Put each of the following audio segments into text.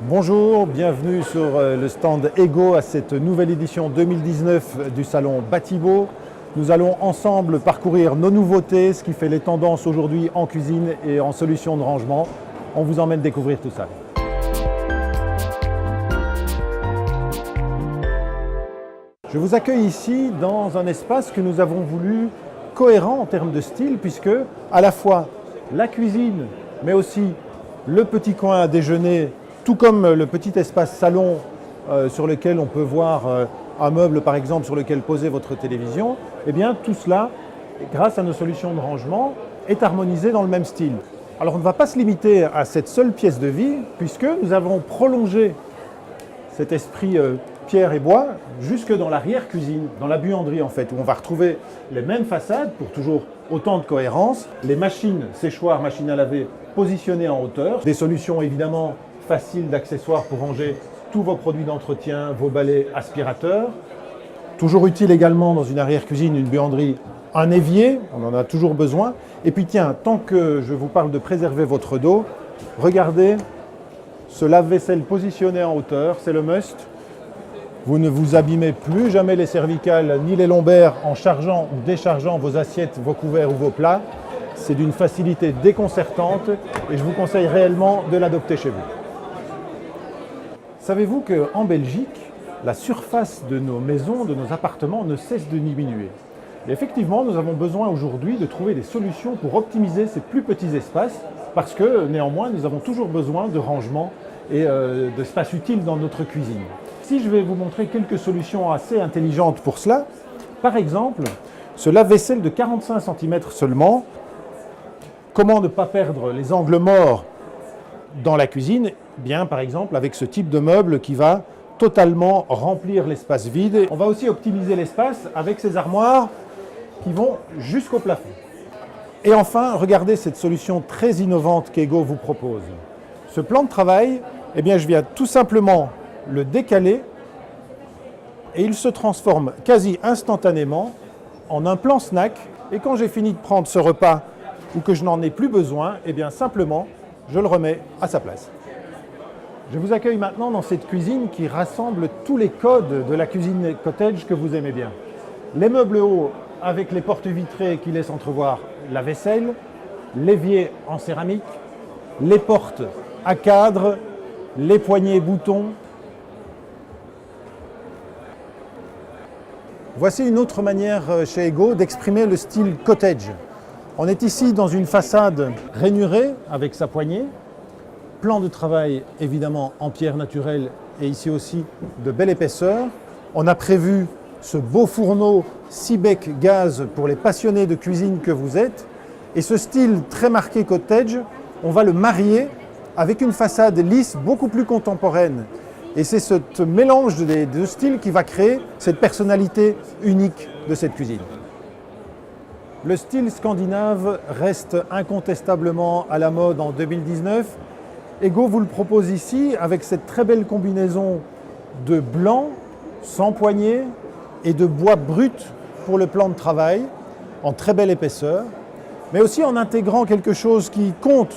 Bonjour, bienvenue sur le stand Ego à cette nouvelle édition 2019 du salon Batibo. Nous allons ensemble parcourir nos nouveautés, ce qui fait les tendances aujourd'hui en cuisine et en solutions de rangement. On vous emmène découvrir tout ça. Je vous accueille ici dans un espace que nous avons voulu cohérent en termes de style, puisque à la fois la cuisine, mais aussi le petit coin à déjeuner, tout comme le petit espace salon sur lequel on peut voir un meuble par exemple sur lequel poser votre télévision, eh bien tout cela, grâce à nos solutions de rangement, est harmonisé dans le même style. Alors on ne va pas se limiter à cette seule pièce de vie, puisque nous avons prolongé cet esprit pierre et bois jusque dans l'arrière-cuisine, dans la buanderie en fait, où on va retrouver les mêmes façades pour toujours autant de cohérence, les machines séchoirs, machines à laver positionnées en hauteur, des solutions évidemment faciles d'accessoires pour ranger tous vos produits d'entretien, vos balais, aspirateurs. Toujours utile également dans une arrière-cuisine, une buanderie, un évier, on en a toujours besoin. Et puis tiens, tant que je vous parle de préserver votre dos, regardez ce lave-vaisselle positionné en hauteur, c'est le must. Vous ne vous abîmez plus jamais les cervicales ni les lombaires en chargeant ou déchargeant vos assiettes, vos couverts ou vos plats. C'est d'une facilité déconcertante et je vous conseille réellement de l'adopter chez vous. Savez-vous qu'en Belgique, la surface de nos maisons, de nos appartements ne cesse de diminuer. Et effectivement, nous avons besoin aujourd'hui de trouver des solutions pour optimiser ces plus petits espaces parce que néanmoins, nous avons toujours besoin de rangement et d'espace utile dans notre cuisine. Si je vais vous montrer quelques solutions assez intelligentes pour cela, par exemple, ce lave-vaisselle de 45 cm seulement, comment ne pas perdre les angles morts dans la cuisine? Bien, par exemple, avec ce type de meuble qui va totalement remplir l'espace vide. On va aussi optimiser l'espace avec ces armoires qui vont jusqu'au plafond. Et enfin, regardez cette solution très innovante qu'Ego vous propose. Ce plan de travail, eh bien, je viens tout simplement le décaler et il se transforme quasi instantanément en un plan snack. Et quand j'ai fini de prendre ce repas ou que je n'en ai plus besoin, eh bien simplement, je le remets à sa place. Je vous accueille maintenant dans cette cuisine qui rassemble tous les codes de la cuisine cottage que vous aimez bien. Les meubles hauts avec les portes vitrées qui laissent entrevoir la vaisselle, l'évier en céramique, les portes à cadre, les poignées boutons. Voici une autre manière chez Ego d'exprimer le style cottage. On est ici dans une façade rainurée avec sa poignée, plan de travail évidemment en pierre naturelle et ici aussi de belle épaisseur. On a prévu ce beau fourneau 6 bec gaz pour les passionnés de cuisine que vous êtes. Et ce style très marqué cottage, on va le marier avec une façade lisse beaucoup plus contemporaine. Et c'est ce mélange des deux styles qui va créer cette personnalité unique de cette cuisine. Le style scandinave reste incontestablement à la mode en 2019. Ego vous le propose ici avec cette très belle combinaison de blanc, sans poignée et de bois brut pour le plan de travail, en très belle épaisseur, mais aussi en intégrant quelque chose qui compte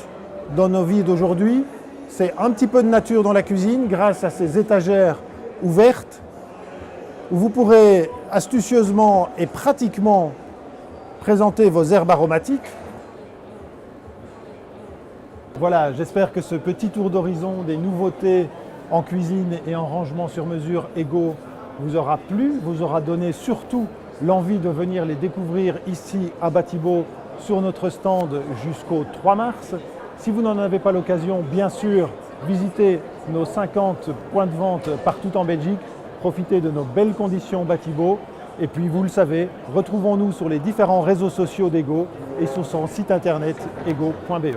dans nos vies d'aujourd'hui, c'est un petit peu de nature dans la cuisine grâce à ces étagères ouvertes où vous pourrez astucieusement et pratiquement présenter vos herbes aromatiques. Voilà, j'espère que ce petit tour d'horizon des nouveautés en cuisine et en rangement sur mesure Ego vous aura plu, vous aura donné surtout l'envie de venir les découvrir ici à Batibo sur notre stand jusqu'au 3 mars. Si vous n'en avez pas l'occasion, bien sûr, visitez nos 50 points de vente partout en Belgique, profitez de nos belles conditions Batibo. Et puis, vous le savez, retrouvons-nous sur les différents réseaux sociaux d'Ego et sur son site internet ego.be.